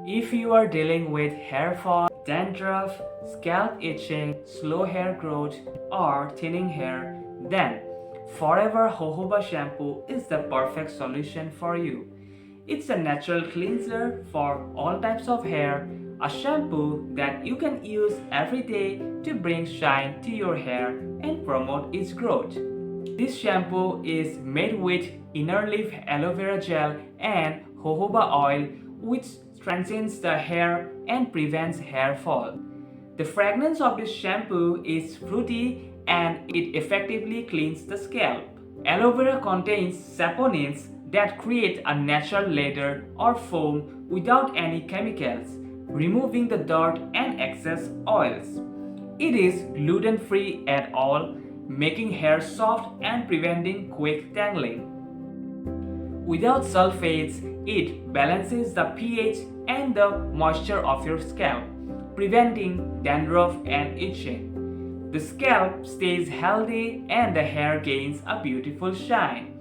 If you are dealing with hair fall, dandruff, scalp itching, slow hair growth, or thinning hair, then Forever Jojoba Shampoo is the perfect solution for you. It's a natural cleanser for all types of hair, a shampoo that you can use every day to bring shine to your hair and promote its growth. This shampoo is made with inner leaf aloe vera gel and jojoba oil, which strengthens the hair and prevents hair fall. The fragrance of this shampoo is fruity and it effectively cleans the scalp. Aloe vera contains saponins that create a natural lather or foam without any chemicals, removing the dirt and excess oils. It is gluten-free at all, making hair soft and preventing quick tangling. Without sulfates, it balances the pH and the moisture of your scalp, preventing dandruff and itching. The scalp stays healthy and the hair gains a beautiful shine.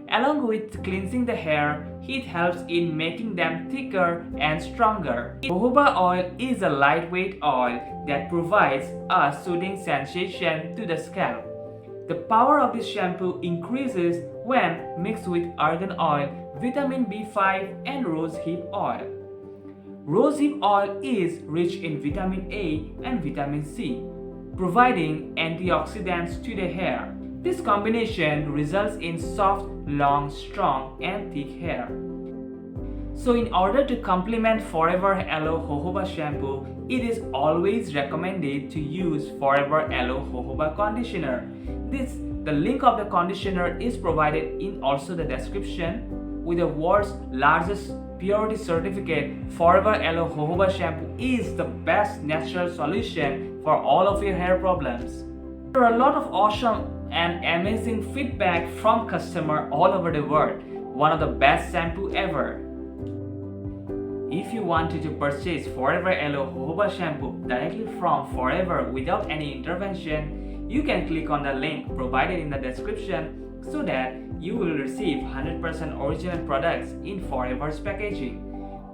Along with cleansing the hair, it helps in making them thicker and stronger. Jojoba oil is a lightweight oil that provides a soothing sensation to the scalp. The power of this shampoo increases when mixed with argan oil, vitamin B5 and rosehip oil. Rosehip oil is rich in vitamin A and vitamin C, providing antioxidants to the hair. This combination results in soft, long, strong and thick hair. So in order to complement Forever Aloe Jojoba Shampoo, it is always recommended to use Forever Aloe Jojoba Conditioner. The link of the conditioner is provided in also the description. With the world's largest purity certificate, Forever Aloe Jojoba Shampoo is the best natural solution for all of your hair problems. There are a lot of awesome and amazing feedback from customers all over the world. One of the best shampoo ever. If you wanted to purchase Forever Aloe Jojoba Shampoo directly from Forever without any intervention, you can click on the link provided in the description so that you will receive 100% original products in Forever's packaging.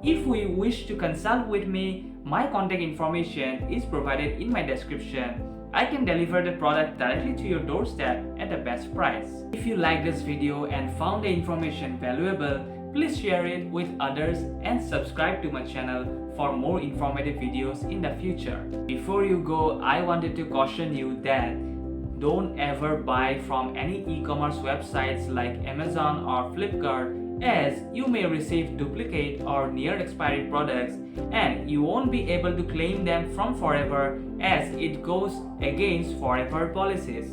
If you wish to consult with me, my contact information is provided in my description. I can deliver the product directly to your doorstep at the best price. If you like this video and found the information valuable, please share it with others and subscribe to my channel for more informative videos in the future. Before you go, I wanted to caution you that don't ever buy from any e-commerce websites like Amazon or Flipkart, as you may receive duplicate or near expiry products and you won't be able to claim them from Forever as it goes against Forever policies.